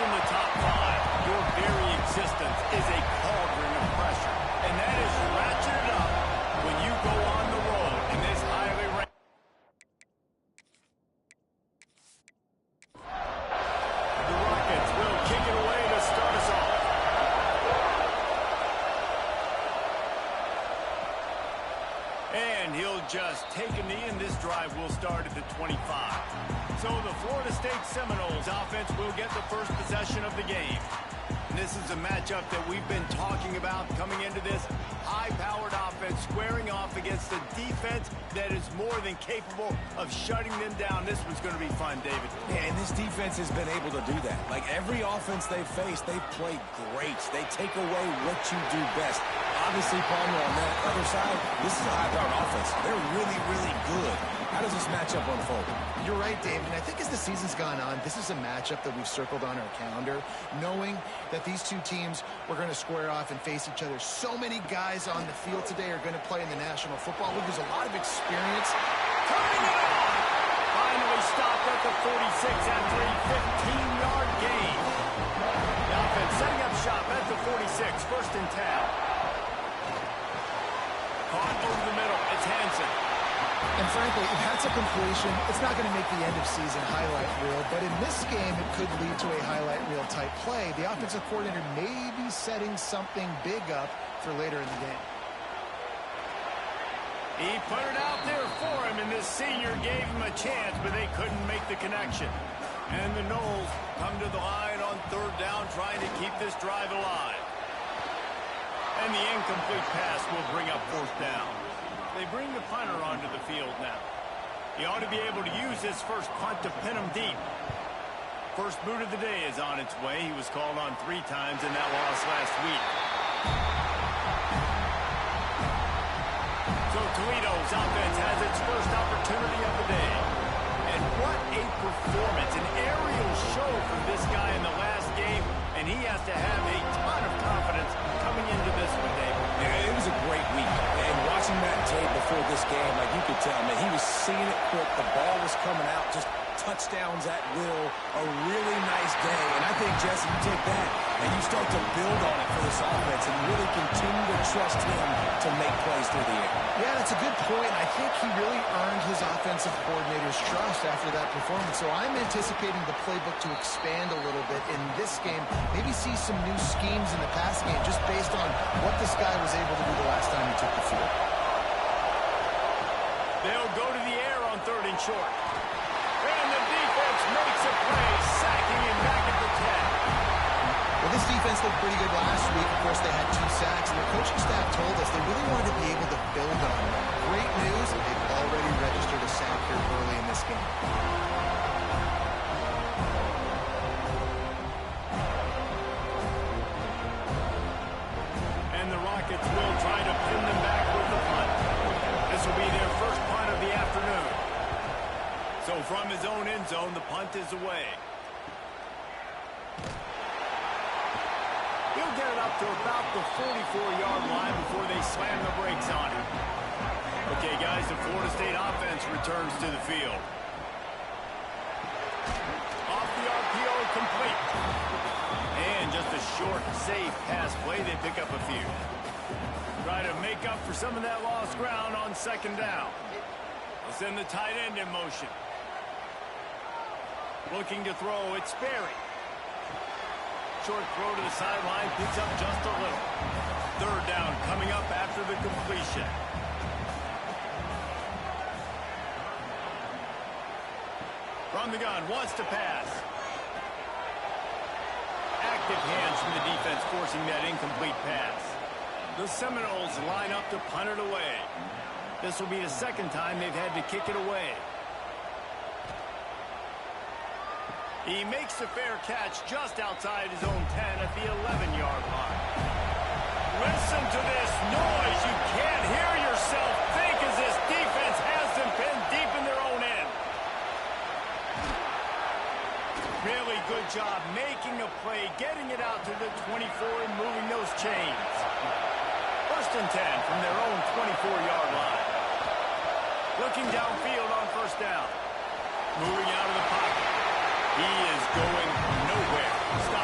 in the top five, your very existence is a cauldron of pressure. And that is ratcheted up when you go on the road in this highly ranked. The Rockets will kick it away to start us off. And he'll just take a knee, and this drive will start at the 25. So the Florida State Seminoles offense will get the first possession of the game. And this is a matchup that we've been talking about coming into this high-powered offense, squaring off against a defense that is more than capable of shutting them down. This one's going to be fun, David. Yeah, and this defense has been able to do that. Like every offense they've faced, they've played great. They take away what you do best. Obviously, Palmer, on that other side, this is a high-powered offense. They're really, really good. How does this matchup unfold? You're right, David. And I think as the season's gone on, this is a matchup that we've circled on our calendar, knowing that these two teams were going to square off and face each other. So many guys on the field today are going to play in the National Football League. There's a lot of experience. Turning it on! Finally stopped at the 46 after a 15-yard gain. The offense setting up shop at the 46, first and 10. Caught over the middle. It's Hansen. And frankly, if that's a completion, it's not going to make the end-of-season highlight reel. But in this game, it could lead to a highlight reel type play. The offensive coordinator may be setting something big up for later in the game. He put it out there for him, and this senior gave him a chance, but they couldn't make the connection. And the Noles come to the line on third down, trying to keep this drive alive. And the incomplete pass will bring up fourth down. They bring the punter onto the field now. He ought to be able to use his first punt to pin him deep. First boot of the day is on its way. He was called on 3 times in that loss last week. So Toledo's offense has its first opportunity of the day. And what a performance, an aerial show from this guy in the last game, and he has to have a ton of confidence coming into this one, Dave. Yeah, it was a great week. And watching that tape before this game, like you could tell, man, he was seeing it quick. The ball was coming out, just touchdowns at will. A really nice day. And I think, Jesse, you take that and you start to build on it for this offense and really continue to trust him to make plays through the air. Yeah, that's a good point. I think he really earned his offensive coordinator's trust after that performance. So I'm anticipating the playbook to expand a little bit in this game. Maybe see some new schemes in the passing game just based on what this guy was able to do the last time he took the field. They'll go to the air on third and short. And the defense makes a play, sacking him back at the 10. Well, this defense looked pretty good last week. Of course, they had 2 sacks, and their coaching staff told us they really wanted to be able to build on that. Great news, they've already registered a sack here early in this game. And the Rockets will try to pin them back with the punt. This will be their first punt of the afternoon. So from his own end zone, the punt is away. He'll get it up to about the 44-yard line before they slam the brakes on him. Okay, guys, the Florida State offense returns to the field. Off the RPO, complete. And just a short, safe pass play. They pick up a few. Try to make up for some of that lost ground on second down. They'll send the tight end in motion. Looking to throw, it's Sperry. Short throw to the sideline, picks up just a little. Third down coming up after the completion. From the gun, wants to pass. Active hands from the defense forcing that incomplete pass. The Seminoles line up to punt it away. This will be the second time they've had to kick it away. He makes the fair catch just outside his own 10 at the 11-yard line. Listen to this noise. You can't hear yourself think as this defense has them pinned deep in their own end. Really good job making a play, getting it out to the 24 and moving those chains. First and 10 from their own 24-yard line. Looking downfield on first down. Moving out of the pocket. He is going nowhere. Stop.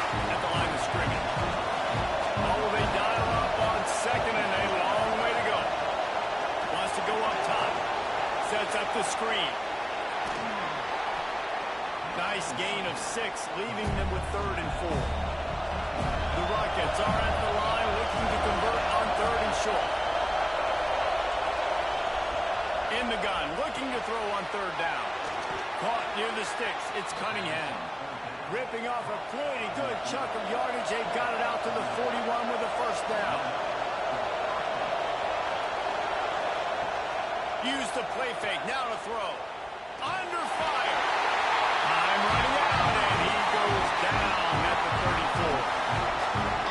looking to throw on third down. Caught near the sticks. It's Cunningham. Ripping off a pretty good chunk of yardage. They got it out to the 41 with a first down. Use the play fake. Now to throw. Under fire. Time running out, and he goes down at the 34.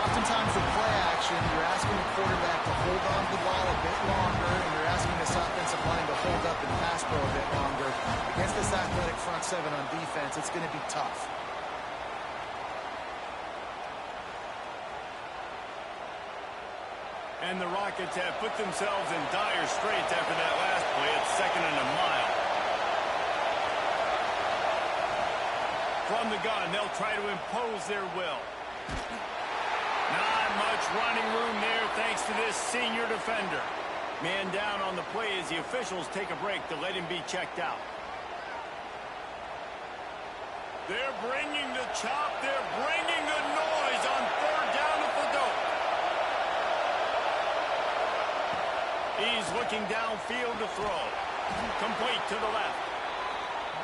Oftentimes with play action, you're asking the quarterback to hold on to the ball a bit longer, and you're asking this offensive line to hold up and pass pro a bit longer. Against this athletic front seven on defense, it's going to be tough. And the Rockets have put themselves in dire straits after that last play. It's 2nd and a mile. From the gun, they'll try to impose their will. Not much running room there thanks to this senior defender. Man down on the play as the officials take a break to let him be checked out. They're bringing the chop. They're bringing the noise on third down at the dope. He's looking downfield to throw. Complete to the left.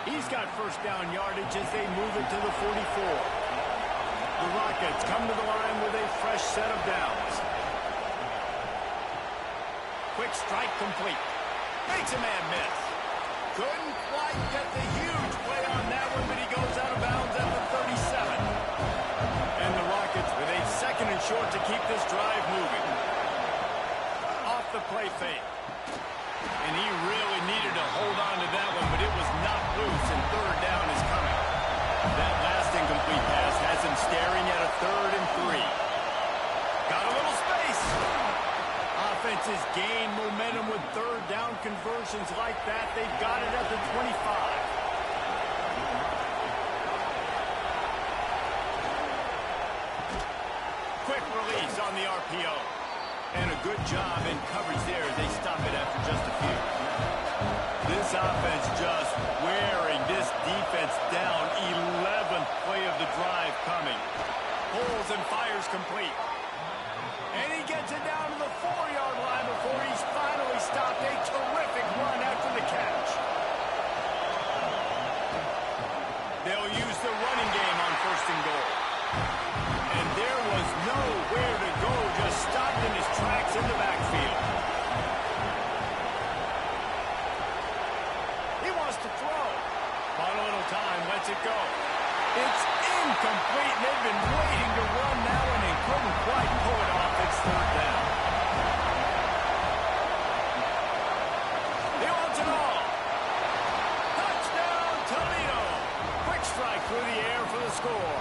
He's got first down yardage as they move it to the 44. The Rockets come to the line with a fresh set of downs. Quick strike complete. Makes a man miss. Couldn't quite get the huge play on that one, but he goes out of bounds at the 37. And the Rockets with a 2nd and short to keep this drive moving. Off the play fake. And he really needed to hold on to that one, but it was knocked loose, and third down is coming. That last incomplete pass has him staring at a 3rd and 3. Got a little space. Offenses gain momentum with third down conversions like that. They've got it at the 25. Quick release on the RPO. And a good job in coverage there as they stop it after just a few. This offense just wearing this defense down. 11th play of the drive coming. Pulls and fires complete. And he gets it down to the 4-yard line before he's finally stopped. A terrific run after the catch. They'll use the running game on 1st and goal. And there was nowhere to go, just stopped in his tracks in the backfield. He wants to throw. Bought a little time, lets it go. It's incomplete. They've been waiting to run that one and couldn't quite pull it off. It's 3rd down. He wants it all. Touchdown, Toledo. Quick strike through the air for the score.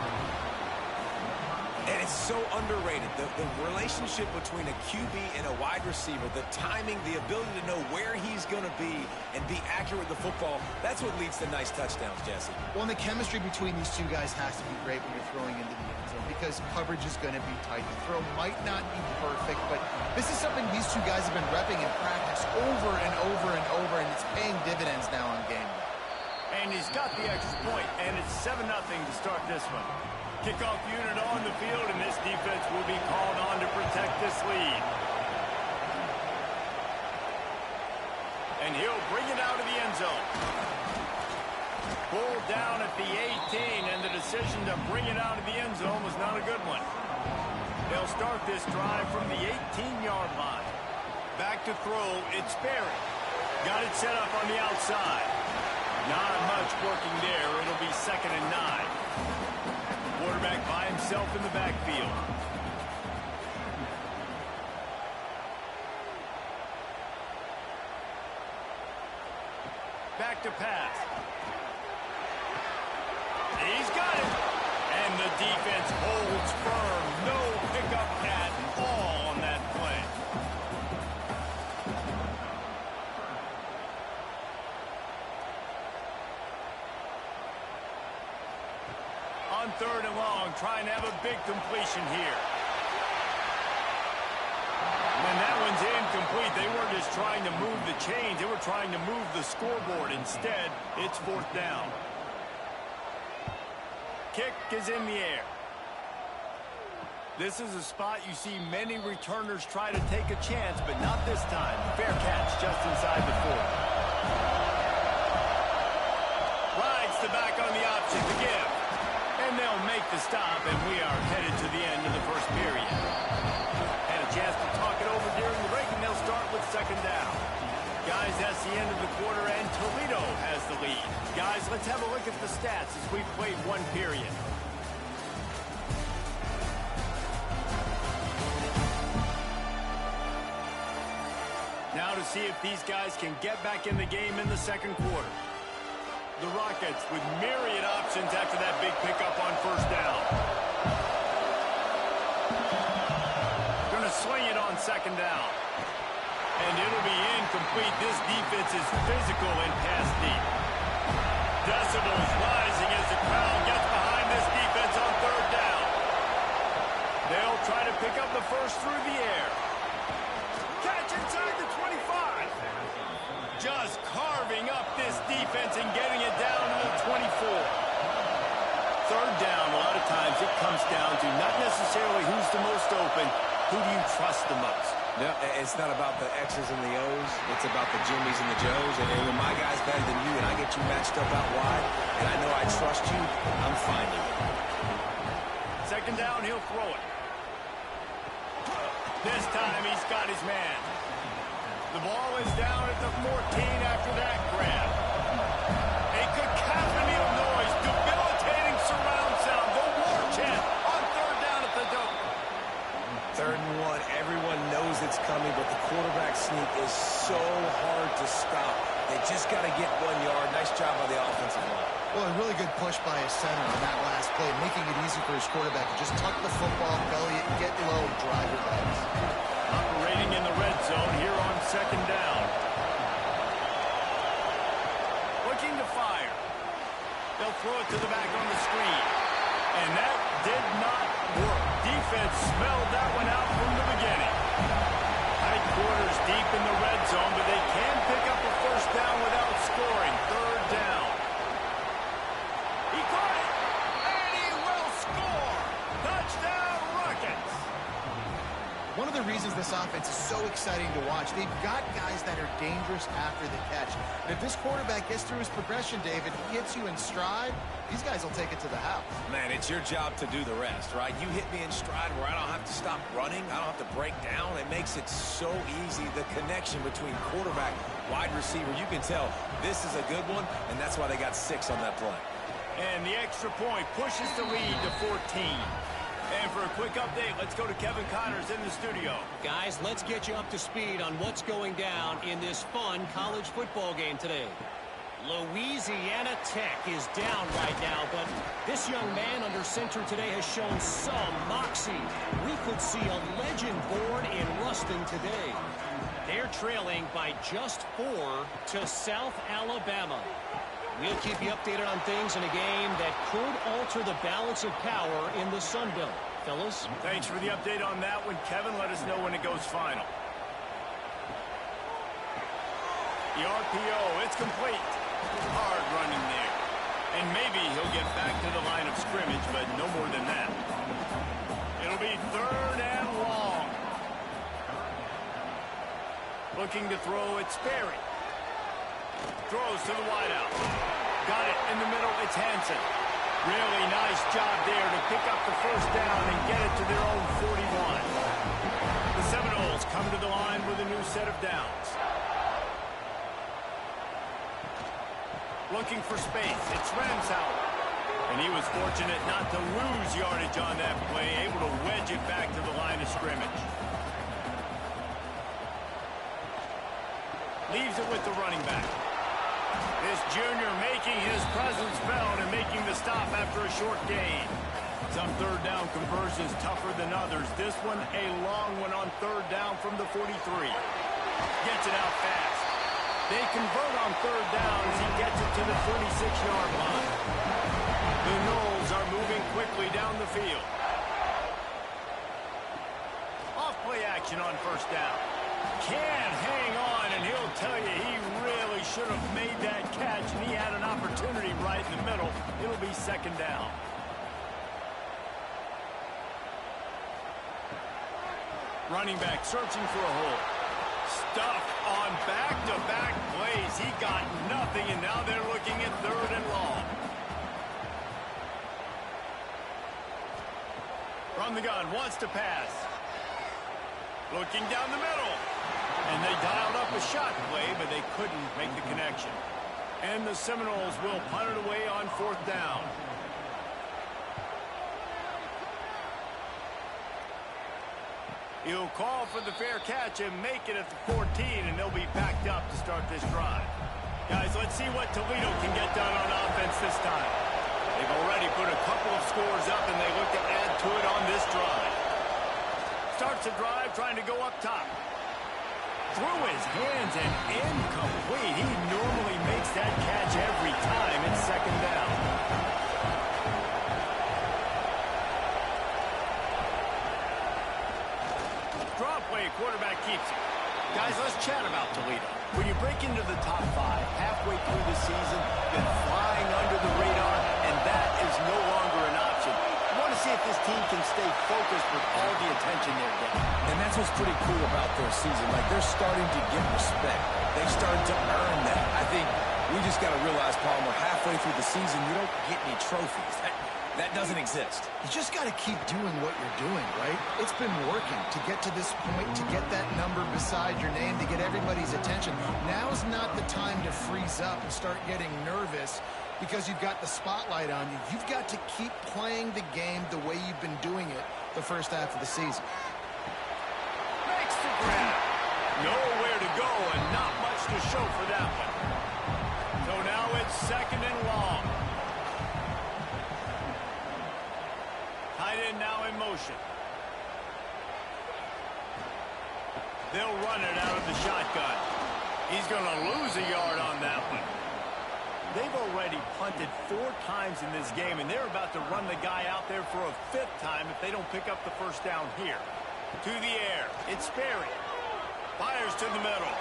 And it's so underrated. The relationship between a QB and a wide receiver, the timing, the ability to know where he's going to be and be accurate with the football, that's what leads to nice touchdowns, Jesse. Well, and the chemistry between these two guys has to be great when you're throwing into the end zone because coverage is going to be tight. The throw might not be perfect, but this is something these two guys have been repping in practice over and over and over, and it's paying dividends now on game day. And he's got the extra point, and it's 7-0 to start this one. Kickoff unit on the field, and this defense will be called on to protect this lead. And he'll bring it out of the end zone. Pulled down at the 18, and the decision to bring it out of the end zone was not a good one. They'll start this drive from the 18-yard line. Back to throw, it's Barry. Got it set up on the outside. Not much working there. It'll be 2nd and 9. Quarterback by himself in the backfield. Back to pass. He's got it. And the defense holds firm. No pickup at all on that play. On 3rd and long, trying to have a big completion here. And that one's incomplete. They weren't just trying to move the chains. They were trying to move the scoreboard. Instead, it's 4th down. Kick is in the air. This is a spot you see many returners try to take a chance, but not this time. Fair catch just inside the 4. the stop, and we are headed to the end of the first period. Had a chance to talk it over during the break, and they'll start with second down. Guys, that's the end of the quarter, and Toledo has the lead. Guys, let's have a look at the stats as we've played one period. Now to see if these guys can get back in the game in the second quarter. The Rockets with myriad options after that big pickup on first down. Going to swing it on second down. And it'll be incomplete. This defense is physical and pass deep. Decibels rising as the crowd gets behind this defense on third down. They'll try to pick up the first through the air. Catch inside the 25. Just carving up this defense and getting it down to the 24. Third down, a lot of times it comes down to not necessarily who's the most open, who do you trust the most? No, it's not about the X's and the O's. It's about the Jimmies and the Joes. And when my guy's better than you and I get you matched up out wide, and I know I trust you, I'm finding it. Second down, he'll throw it. This time he's got his man. The ball is down at the 14 after that grab. A cacophony of noise, debilitating surround sound, the war chant on third down at the dome. 3rd and 1, everyone knows it's coming, but the quarterback sneak is so hard to stop. They just got to get 1 yard. Nice job by the offensive line. Well, a really good push by his center on that last play, making it easy for his quarterback to just tuck the football, belly it, get low, and drive your legs. Operating in the red zone here on second down. Looking to fire. They'll throw it to the back on the screen. And that did not work. Defense smelled that one out from the beginning. Tight quarters deep in the red zone, but they can pick up a first down without scoring. Third down. He caught it, and he will score. Touchdown, Rockets. One of the reasons this offense is so exciting to watch, they've got guys that are dangerous after the catch. And if this quarterback gets through his progression, David, gets you in stride, these guys will take it to the house. Man, it's your job to do the rest, right? You hit me in stride where I don't have to stop running. I don't have to break down. It makes it so easy. The connection between quarterback, wide receiver, you can tell this is a good one, and that's why they got 6 on that play. And the extra point pushes the lead to 14. And for a quick update, let's go to Kevin Connors in the studio. Guys, let's get you up to speed on what's going down in this fun college football game today. Louisiana Tech is down right now, but this young man under center today has shown some moxie. We could see a legend born in Ruston today. They're trailing by just 4 to South Alabama. We'll keep you updated on things in a game that could alter the balance of power in the Sun Belt. Fellas? Thanks for the update on that one, Kevin. Let us know when it goes final. The RPO, it's complete. Hard running there. And maybe he'll get back to the line of scrimmage, but no more than that. It'll be 3rd and long. Looking to throw, it's Sperry. Throws to the wideout. Got it in the middle, it's Hansen. Really nice job there to pick up the first down and get it to their own 41. The Seminoles come to the line with a new set of downs. Looking for space, it's Ramsauer. And he was fortunate not to lose yardage on that play, able to wedge it back to the line of scrimmage. Leaves it with the running back. This junior making his presence felt and making the stop after a short gain. Some third down conversions tougher than others. This one a long one on third down from the 43. Gets it out fast. They convert on third down as he gets it to the 46-yard line. The Noles are moving quickly down the field. Off play action on first down. Can't hang on, and he'll tell you he really should have made that catch, and he had an opportunity right in the middle. It'll be second down. Running back searching for a hole. Stuff on back-to-back plays. He got nothing, and now they're looking at 3rd and long. From the gun, wants to pass. Looking down the middle. And they dialed up a shot play, but they couldn't make the connection. And the Seminoles will punt it away on 4th down. He'll call for the fair catch and make it at the 14, and they'll be backed up to start this drive. Guys, let's see what Toledo can get done on offense this time. They've already put a couple of scores up, and they look to add to it on this drive. Starts the drive trying to go up top. Through his hands and incomplete. He normally makes that catch every time. It's 2nd down. Draw play, quarterback keeps it. Guys, let's chat about Toledo. When you break into the top 5 halfway through the season, then flying under the radar, and that is no longer an option. You want to see if this team can stay focused with all the attention they're getting. And that's what's pretty cool about their season. Like, they're starting to get respect. They've started to earn that. I think we just got to realize, Palmer, halfway through the season, you don't get any trophies. That doesn't exist. You just got to keep doing what you're doing, right? It's been working to get to this point, to get that number beside your name, to get everybody's attention. Now's not the time to freeze up and start getting nervous because you've got the spotlight on you. You've got to keep playing the game the way you've been doing it the first half of the season. Makes the grab. Nowhere to go and not much to show for that one. So now it's 2nd and long. Tight end now in motion. They'll run it out of the shotgun. He's going to lose a yard on that one. They've already punted 4 times in this game, and they're about to run the guy out there for a 5th time if they don't pick up the 1st down here. To the air. It's Sperry. Fires to the middle.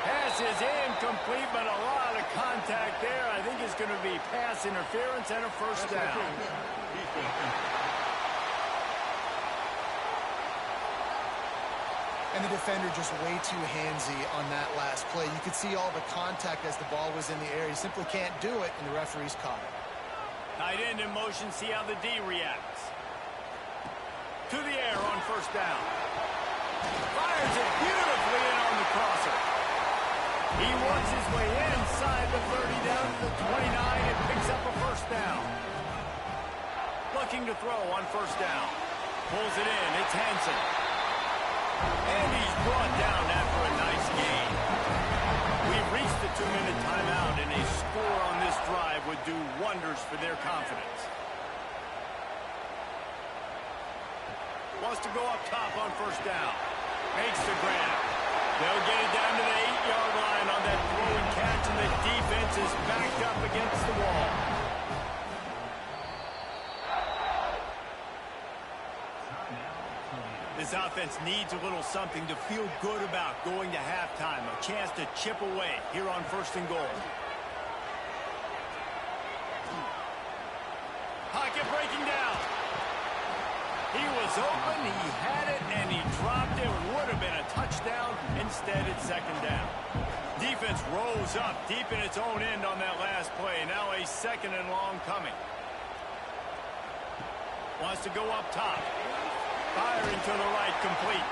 Pass is incomplete, but a lot of contact there. I think it's going to be pass interference and a 1st down. And the defender just way too handsy on that last play. You could see all the contact as the ball was in the air. He simply can't do it, and the referee's caught it. Tight end in motion, see how the D reacts. To the air on 1st down. Fires it beautifully in on the crosser. He works his way inside the 30 down to the 29 and picks up a 1st down. Looking to throw on 1st down. Pulls it in. It's Hansen. And he's brought down after a nice gain. We've reached the 2-minute timeout, and a score on this drive would do wonders for their confidence. Wants to go up top on 1st down. Makes the grab. They'll get it down to the 8-yard line on that throw and catch, and the defense is backed up against the wall. This offense needs a little something to feel good about going to halftime. A chance to chip away here on 1st and goal. Pocket breaking down. He was open, he had it, and he dropped it. Would have been a touchdown. Instead, it's 2nd down. Defense rolls up deep in its own end on that last play. Now a 2nd and long coming. Wants to go up top. Firing to the right, complete.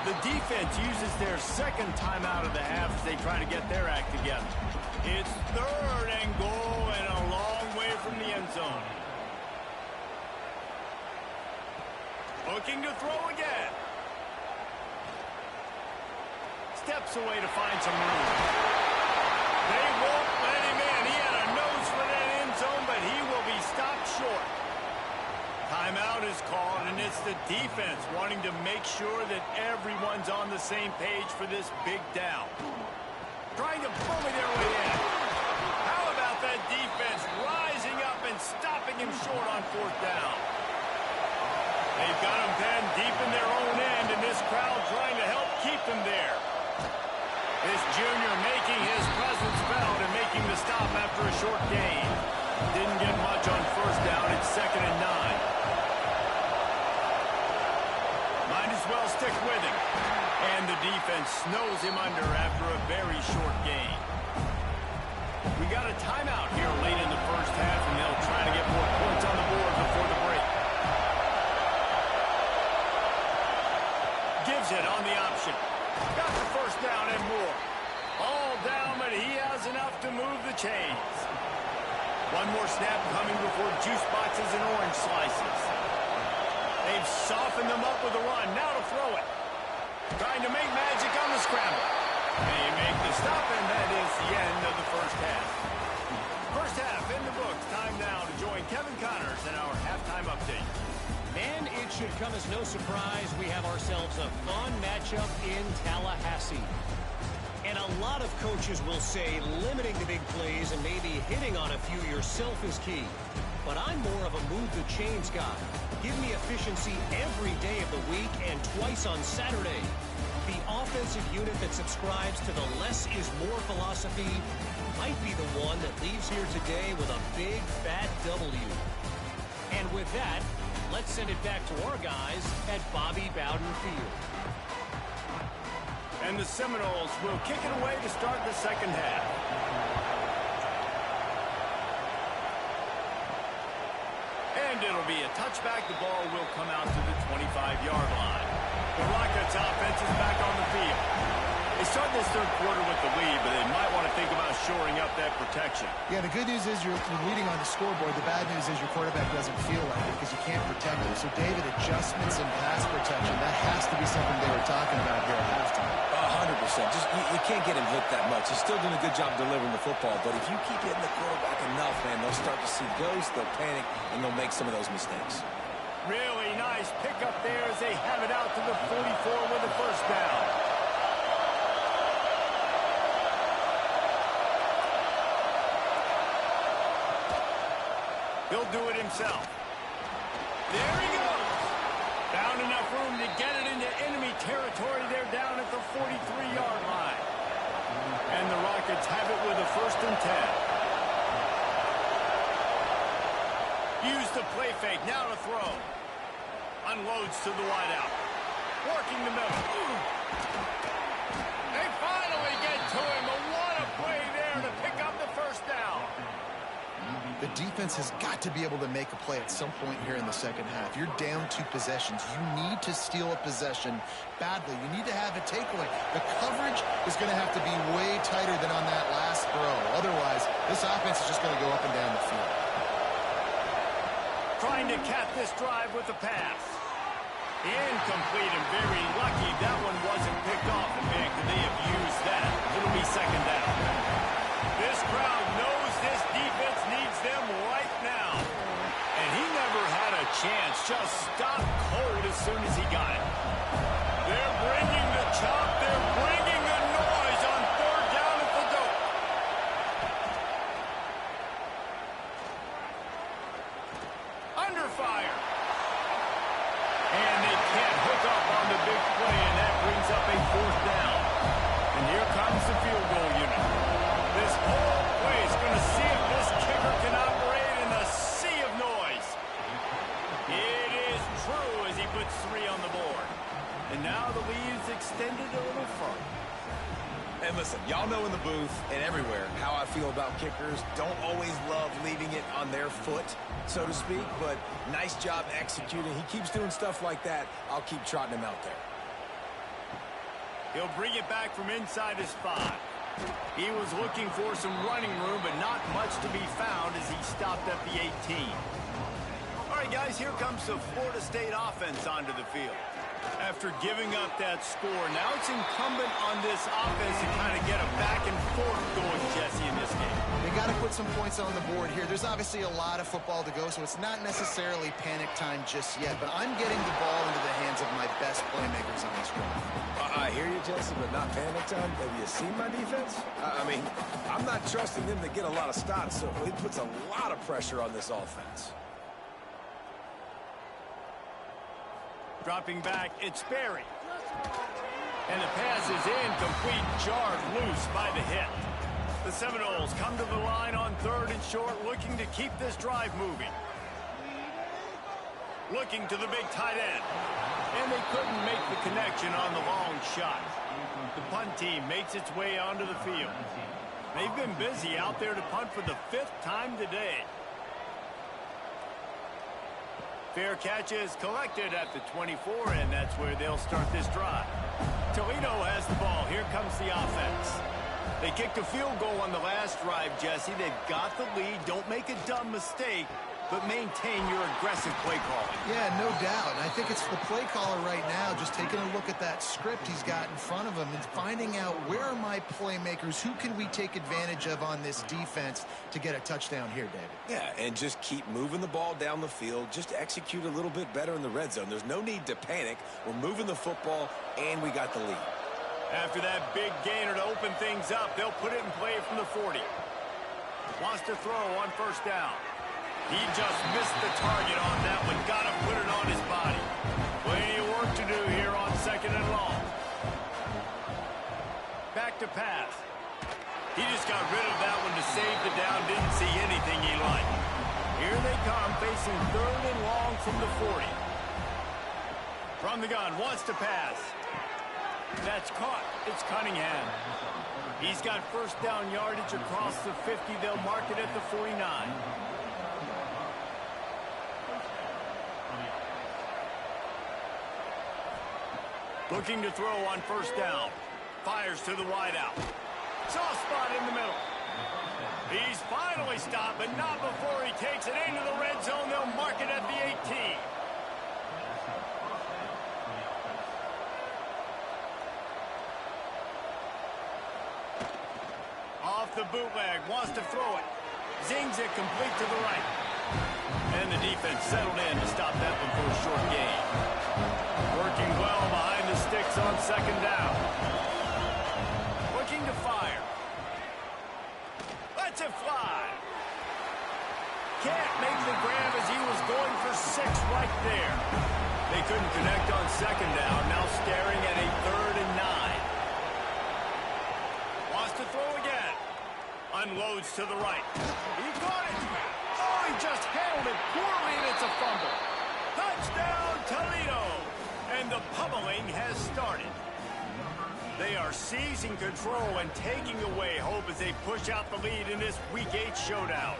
The defense uses their 2nd timeout of the half as they try to get their act together. It's 3rd and goal and a long way from the end zone. Looking to throw again. Steps away to find some room. They won't let him in. He had a nose for that end zone, but he will be stopped short. Timeout is called, and it's the defense wanting to make sure that everyone's on the same page for this big down. Trying to bully their way in. How about that defense rising up and stopping him short on 4th down? They've got him pinned deep in their own end, and this crowd trying to help keep them there. This junior making his presence felt and making the stop after a short gain. Didn't get much on 1st down. It's 2nd and 9. Might as well stick with him. And the defense snows him under after a very short gain. We got a timeout here late in the 1st half, and they'll try to get more points on the board before the break. Gives it on the option. Got the first down and more. All down, but he has enough to move the chains. One more snap coming before juice boxes and orange slices. They've softened them up with a run. Now to throw it. Trying to make magic on the scramble. They make the stop, and that is the end of the first half. First half in the books. Time now to join Kevin Connors in our halftime update. And it should come as no surprise we have ourselves a fun matchup in Tallahassee. And a lot of coaches will say limiting the big plays and maybe hitting on a few yourself is key. But I'm more of a move the chains guy. Give me efficiency every day of the week and twice on Saturday. The offensive unit that subscribes to the less is more philosophy might be the one that leaves here today with a big fat W. And with that, let's send it back to our guys at Bobby Bowden Field. And the Seminoles will kick it away to start the second half. And it'll be a touchback. The ball will come out to the 25-yard line. The Rockets offense is back on the field. They start this third quarter with the lead, but they might want to think about shoring up that protection. Yeah, the good news is you're leading on the scoreboard. The bad news is your quarterback doesn't feel like it because you can't protect him. So, David, adjustments in pass protection, that has to be something they were talking about here at halftime. 100%. Just you can't get him hit that much. He's still doing a good job delivering the football, but if you keep hitting the quarterback enough, man, they'll start to see ghosts, they'll panic, and they'll make some of those mistakes. Really nice pickup there as they have it out to the 44 with the first down. He'll do it himself. There he goes. Found enough room to get it into enemy territory. They're down at the 43-yard line. And the Rockets have it with a 1st and 10. Use the play fake. Now to throw. Unloads to the wideout. Working the middle. They finally get to him. But what a play there to pick up the first down. The defense has got to be able to make a play at some point here in the second half. You're down 2 possessions. You need to steal a possession badly. You need to have a takeaway. The coverage is going to have to be way tighter than on that last throw. Otherwise, this offense is just going to go up and down the field. Trying to cap this drive with a pass. Incomplete and very lucky that one wasn't picked off. And man, could they have used that? It'll be second down. This crowd knows this defense needs them right now. And he never had a chance. Just stopped cold as soon as he got it. They're bringing the chop. They're bringing the noise on 3rd down at the dope. Under fire. And they can't hook up on the big play, and that brings up a 4th down. And here comes the field goal unit. This whole play is going to see if this kicker can operate in the sea of noise. It is true as he puts 3 on the board. And now the lead is extended a little further. And listen, y'all know in the booth and everywhere how I feel about kickers. Don't always love leaving it on their foot, so to speak, but nice job executing. He keeps doing stuff like that. I'll keep trotting him out there. He'll bring it back from inside his 5. He was looking for some running room, but not much to be found as he stopped at the 18. All right, guys, here comes the Florida State offense onto the field. After giving up that score, now it's incumbent on this offense to kind of get a back and forth going, Jesse, in this game. They got to put some points on the board here. There's obviously a lot of football to go, so it's not necessarily panic time just yet, but I'm getting the ball into the hands of my best playmakers on this drive. I hear you, Jesse, but not panic time. Have you seen my defense? I mean, I'm not trusting them to get a lot of stops, so it puts a lot of pressure on this offense. Dropping back, it's Berry. And the pass is incomplete, jarred loose by the hit. The Seminoles come to the line on 3rd and short, looking to keep this drive moving. Looking to the big tight end. And they couldn't make the connection on the long shot. The punt team makes its way onto the field. They've been busy out there to punt for the 5th time today. Fair catch is collected at the 24, and that's where they'll start this drive. Toledo has the ball. Here comes the offense. They kicked a field goal on the last drive, Jesse. They've got the lead. Don't make a dumb mistake, but maintain your aggressive play calling. Yeah, no doubt. And I think it's the play caller right now just taking a look at that script he's got in front of him and finding out where are my playmakers, who can we take advantage of on this defense to get a touchdown here, David. Yeah, and just keep moving the ball down the field. Just execute a little bit better in the red zone. There's no need to panic. We're moving the football, and we got the lead. After that big gainer to open things up, they'll put it in play from the 40. Wants to throw on first down. He just missed the target on that one. Got to put it on his body. Plenty of work to do here on second and long. Back to pass. He just got rid of that one to save the down. Didn't see anything he liked. Here they come, facing third and long from the 40. From the gun, wants to pass. That's caught. It's Cunningham. He's got first down yardage across the 50. They'll mark it at the 49. Looking to throw on first down. Fires to the wideout. Soft spot in the middle. He's finally stopped, but not before he takes it into the red zone. They'll mark it at the 18. Off the bootleg, wants to throw it. Zings it complete to the right. And the defense settled in to stop that one for a short gain. Working well behind the sticks on second down. Looking to fire. Lets it fly. Can't make the grab as he was going for 6 right there. They couldn't connect on second down. Now staring at a third and 9. Wants to throw again. Unloads to the right. He got it. Oh, he just handled it poorly, and it's a fumble. Touchdown, Toledo. And the pummeling has started. They are seizing control and taking away hope as they push out the lead in this Week 8 showdown.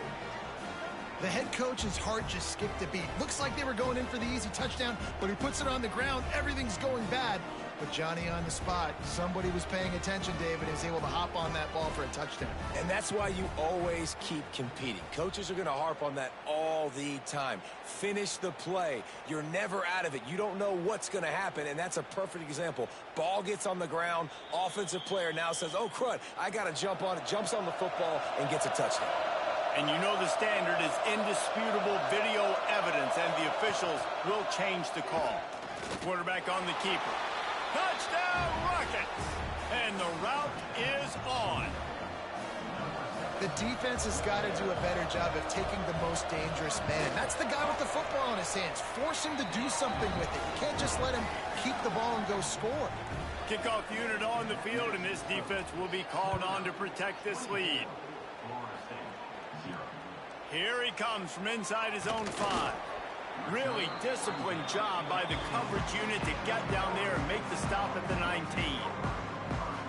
The head coach's heart just skipped a beat. Looks like they were going in for the easy touchdown, but he puts it on the ground. Everything's going bad. But Johnny on the spot. Somebody was paying attention, David, and is able to hop on that ball for a touchdown. And that's why you always keep competing. Coaches are going to harp on that all the time. Finish the play. You're never out of it. You don't know what's going to happen, and that's a perfect example. Ball gets on the ground. Offensive player now says, oh, crud, I got to jump on it. Jumps on the football and gets a touchdown. And you know the standard is indisputable video evidence, and the officials will change the call. Quarterback on the keeper. Touchdown, Rockets! And the route is on. The defense has got to do a better job of taking the most dangerous man. That's the guy with the football in his hands. Force him to do something with it. You can't just let him keep the ball and go score. Kickoff unit on the field, and this defense will be called on to protect this lead. Here he comes from inside his own 5. Really disciplined job by the coverage unit to get down there and make the stop at the 19.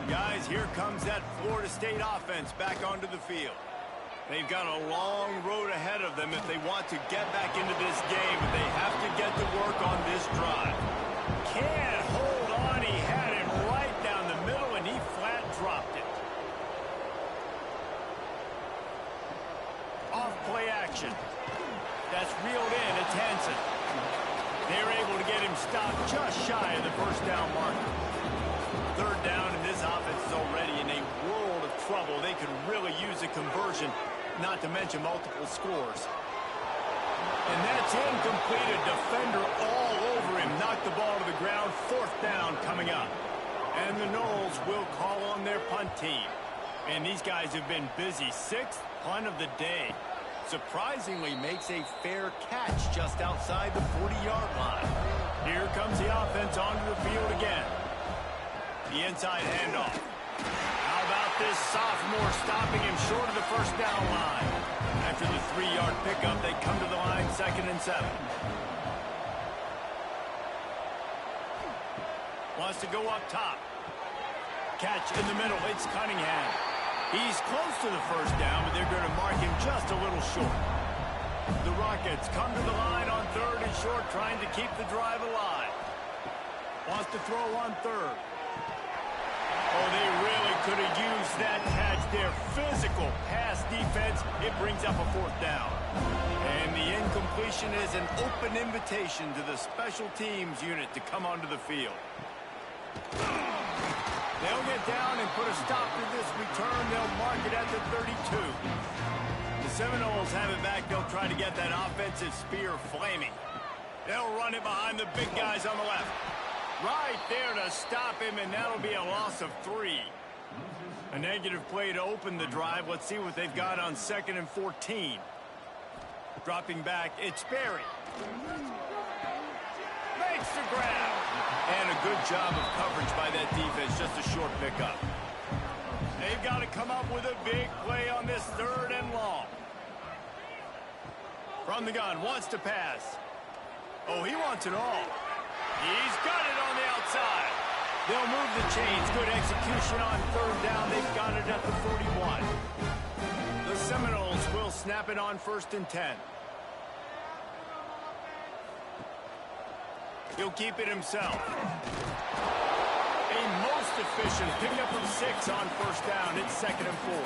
Guys, here comes that Florida State offense back onto the field. They've got a long road ahead of them if they want to get back into this game, but they have to get to work on this drive. Can't hold on. He had him right down the middle, and he flat dropped it. Off play action. That's reeled in. It's Hansen. They're able to get him stopped just shy of the first down marker. Third down, and this offense is already in a world of trouble. They could really use a conversion, not to mention multiple scores. And that's incomplete. A defender all over him. Knocked the ball to the ground. Fourth down coming up. And the Noles will call on their punt team. And these guys have been busy. 6th punt of the day. Surprisingly makes a fair catch just outside the 40-yard line. Here comes the offense onto the field again. The inside handoff. How about this sophomore stopping him short of the first down line? After the 3-yard pickup, they come to the line 2nd and 7. Wants to go up top. Catch in the middle. It's Cunningham. He's close to the first down, but they're going to mark him just a little short. The Rockets come to the line on third and short, trying to keep the drive alive. Wants to throw on third. Oh, they really could have used that catch there. Physical pass defense. It brings up a fourth down. And the incompletion is an open invitation to the special teams unit to come onto the field. They'll get down and put a stop to this return. They'll mark it at the 32. The Seminoles have it back. They'll try to get that offensive spear flaming. They'll run it behind the big guys on the left. Right there to stop him, and that'll be a loss of 3. A negative play to open the drive. Let's see what they've got on 2nd and 14. Dropping back, it's Berry. Makes the grab. And a good job of coverage by that defense, just a short pickup. They've got to come up with a big play on this 3rd and long. From the gun, wants to pass. Oh, he wants it all. He's got it on the outside. They'll move the chains. Good execution on 3rd down. They've got it at the 41. The Seminoles will snap it on 1st and 10. He'll keep it himself. A most efficient pickup of 6 on 1st down. It's 2nd and 4.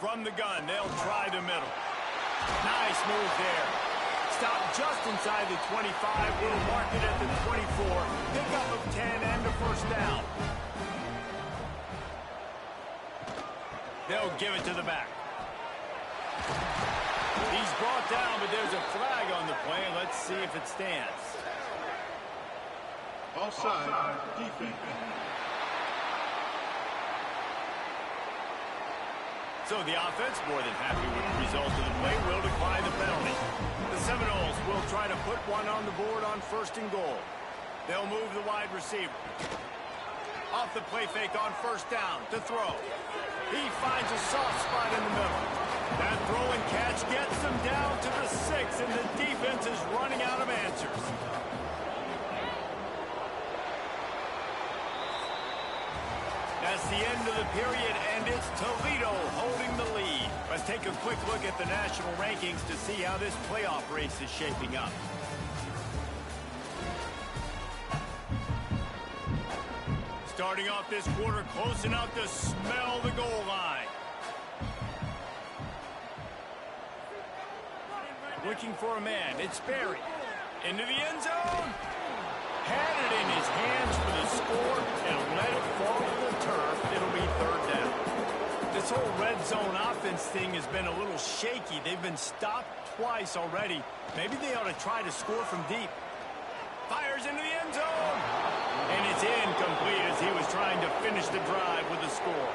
From the gun, they'll try the middle. Nice move there. Stop just inside the 25. We'll mark it at the 24. Pickup of 10 and a 1st down. They'll give it to the back. He's brought down, but there's a flag on the play. Let's see if it stands. Offside, defense. So the offense, more than happy with the result of the play, will decline the penalty. The Seminoles will try to put one on the board on 1st and goal. They'll move the wide receiver. Off the play fake on 1st down to throw. He finds a soft spot in the middle. That throw and catch gets them down to the 6, and the defense is running out of answers. That's the end of the period, and it's Toledo holding the lead. Let's take a quick look at the national rankings to see how this playoff race is shaping up. Starting off this quarter close enough to smell the goal line. Looking for a man. It's Berry. Into the end zone. Had it in his hands for the score and let it fall to the turf. It'll be 3rd down. This whole red zone offense thing has been a little shaky. They've been stopped twice already. Maybe they ought to try to score from deep. Fires into the end zone. And it's incomplete as he was trying to finish the drive with a score.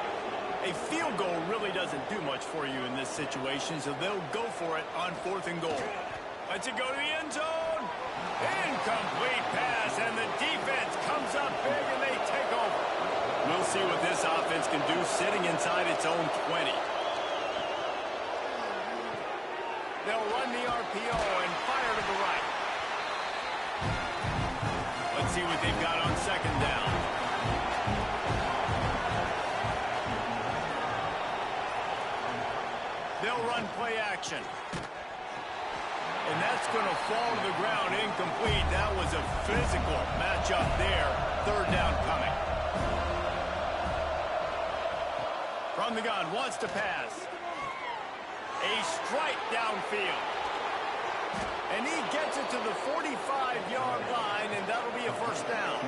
A field goal really doesn't do much for you in this situation, so they'll go for it on 4th and goal. Lets it go to the end zone. Incomplete pass, and the defense comes up big, and they take over. We'll see what this offense can do sitting inside its own 20. They'll run the RPO and fire to the right. Let's see what they've got on 2nd down. They'll run play action. And that's going to fall to the ground incomplete. That was a physical matchup there. 3rd down coming. From the gun, wants to pass. A strike downfield. And he gets it to the 45-yard line, and that'll be a 1st down.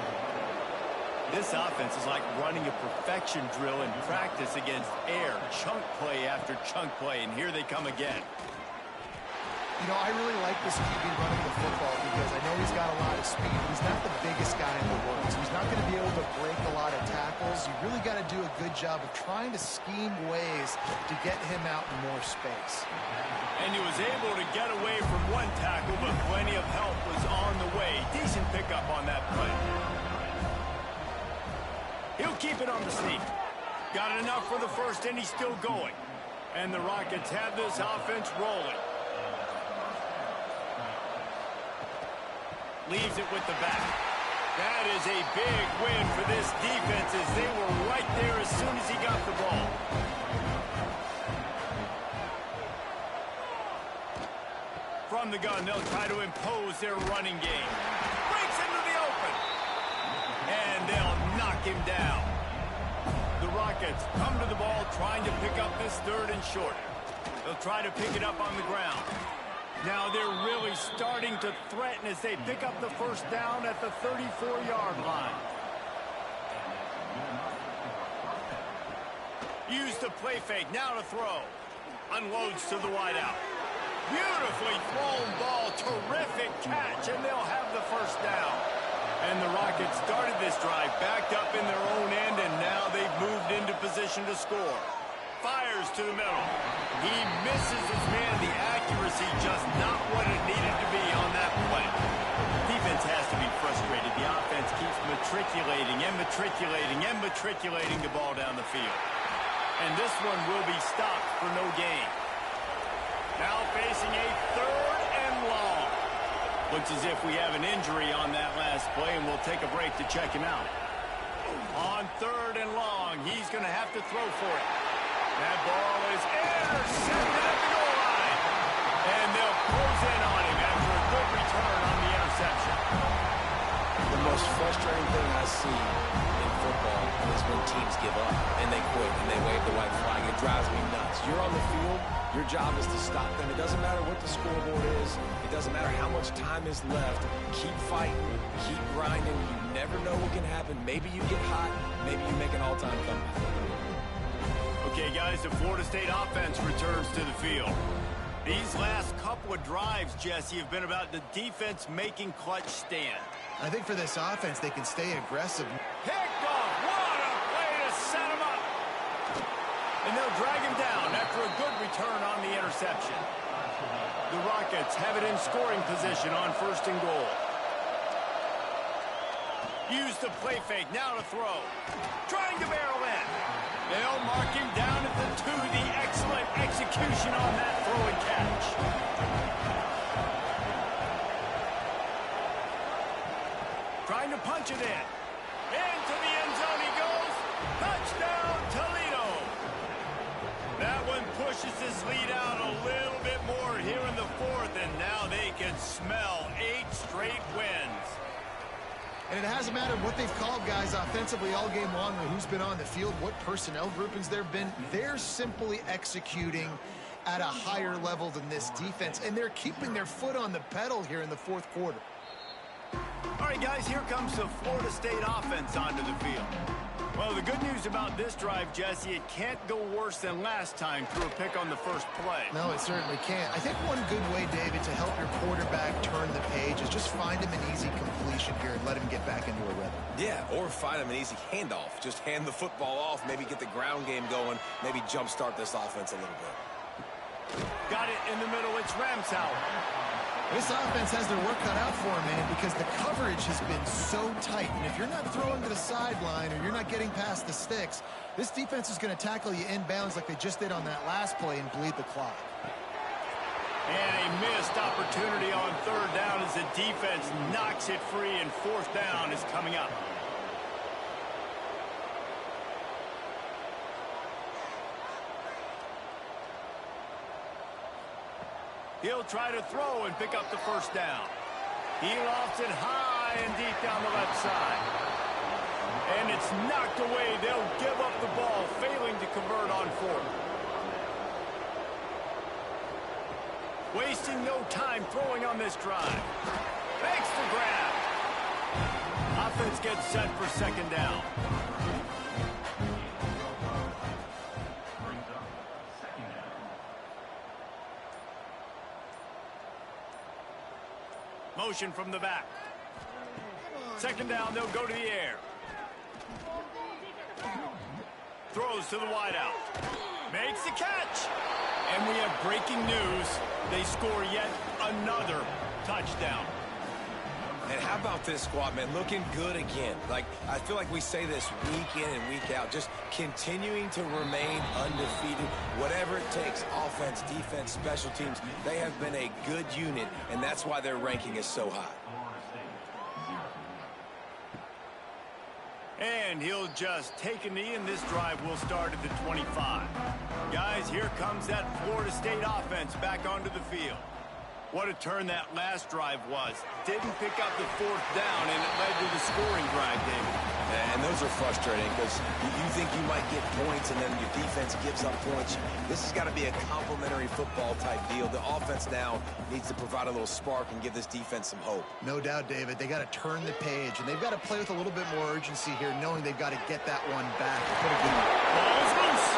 This offense is like running a perfection drill in practice against air. Chunk play after chunk play, and here they come again. You know, I really like this QB running the football because I know he's got a lot of speed. He's not the biggest guy in the world, so he's not going to be able to break a lot of tackles. You really got to do a good job of trying to scheme ways to get him out in more space. And he was able to get away from one tackle, but plenty of help was on the way. Decent pickup on that play. He'll keep it on the sneak. Got enough for the 1st, and he's still going. And the Rockets have this offense rolling. Leaves it with the back. That is a big win for this defense as they were right there as soon as he got the ball. From the gun, they'll try to impose their running game. Breaks into the open. And they'll knock him down. The Rockets come to the ball trying to pick up this third and short. They'll try to pick it up on the ground. Now they're really starting to threaten as they pick up the first down at the 34-yard line. Use the play fake, now to throw. Unloads to the wideout. Beautifully thrown ball, terrific catch, and they'll have the first down. And the Rockets started this drive backed up in their own end, and now they've moved into position to score. Fires to the middle. He misses his man. The accuracy just not what it needed to be on that play. Defense has to be frustrated. The offense keeps matriculating and matriculating and matriculating the ball down the field. And this one will be stopped for no gain. Now facing a third and long. Looks as if we have an injury on that last play, and we'll take a break to check him out. On third and long, he's going to have to throw for it. That ball is intercepted at the goal line. And they'll close in on him after a good return on the interception. The most frustrating thing I see in football is when teams give up and they quit and they wave the white flag. It drives me nuts. You're on the field. Your job is to stop them. It doesn't matter what the scoreboard is. It doesn't matter how much time is left. Keep fighting. Keep grinding. You never know what can happen. Maybe you get hot. Maybe you make an all-time comeback. Okay, guys, the Florida State offense returns to the field. These last couple of drives, Jesse, have been about the defense making clutch stand. I think for this offense, they can stay aggressive. Picked off. What a play to set him up. And they'll drag him down after a good return on the interception. The Rockets have it in scoring position on first and goal. Use the play fake, now to throw. Trying to barrel in. They'll mark him down at the 2. The excellent execution on that throw and catch. Trying to punch it in. Into the end zone he goes. Touchdown, Toledo. That one pushes this lead out a little bit more here in the fourth, and now they can smell 8 straight wins. And it hasn't mattered what they've called, guys, offensively all game long, or who's been on the field, what personnel groupings there have been. They're simply executing at a higher level than this defense, and they're keeping their foot on the pedal here in the fourth quarter. All right, guys, here comes the Florida State offense onto the field. Well, the good news about this drive, Jesse, it can't go worse than last time through a pick on the first play. No, it certainly can't. I think one good way, David, to help your quarterback turn the page is just find him an easy completion here and let him get back into a rhythm. Yeah, or find him an easy handoff. Just hand the football off, maybe get the ground game going, maybe jumpstart this offense a little bit. Got it in the middle. It's Ramsauer. This offense has their work cut out for them, man, because the coverage has been so tight. And if you're not throwing to the sideline or you're not getting past the sticks, this defense is going to tackle you inbounds like they just did on that last play and bleed the clock. And a missed opportunity on third down as the defense knocks it free, and fourth down is coming up. He'll try to throw and pick up the first down. He lofts it high and deep down the left side. And it's knocked away. They'll give up the ball, failing to convert on fourth. Wasting no time throwing on this drive. Makes the grab. Offense gets set for second down. Motion from the back. Second down, they'll go to the air. Throws to the wideout. Makes the catch. And we have breaking news. They score yet another touchdown. And how about this squad, man? Looking good again. Like, I feel like we say this week in and week out. Just continuing to remain undefeated. Whatever it takes, offense, defense, special teams, they have been a good unit, and that's why their ranking is so high. And he'll just take a knee, and this drive will start at the 25. Guys, here comes that Florida State offense back onto the field. What a turn that last drive was. Didn't pick up the fourth down, and it led to the scoring drive, David. And those are frustrating because you think you might get points and then your defense gives up points. This has got to be a complementary football type deal. The offense now needs to provide a little spark and give this defense some hope. No doubt, David. They got to turn the page, and they've got to play with a little bit more urgency here, knowing they've got to get that one back. Ball's loose.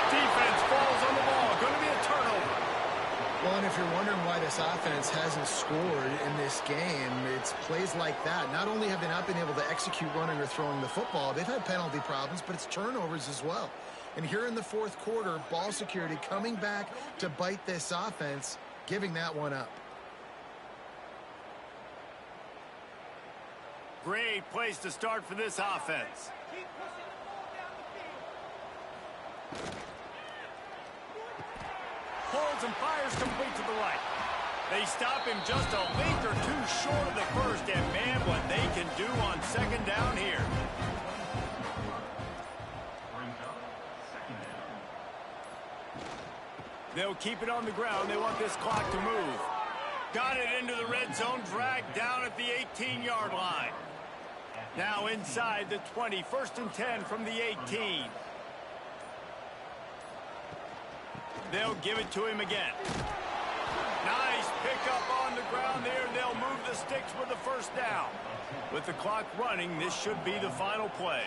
Defense falls on the ball. Going to be a turnover. Well, and if you're wondering why this offense hasn't scored in this game, it's plays like that. Not only have they not been able to execute running or throwing the football, they've had penalty problems, but it's turnovers as well. And here in the fourth quarter, ball security coming back to bite this offense, giving that one up. Great place to start for this offense. Holds and fires complete to the right. They stop him just a length or two short of the first, and man, what they can do on second down here. They'll keep it on the ground. They want this clock to move. Got it into the red zone, dragged down at the 18-yard line. Now inside the 20, 1st and 10 from the 18. They'll give it to him again. Nice pickup on the ground there. They'll move the sticks with the first down. With the clock running, this should be the final play.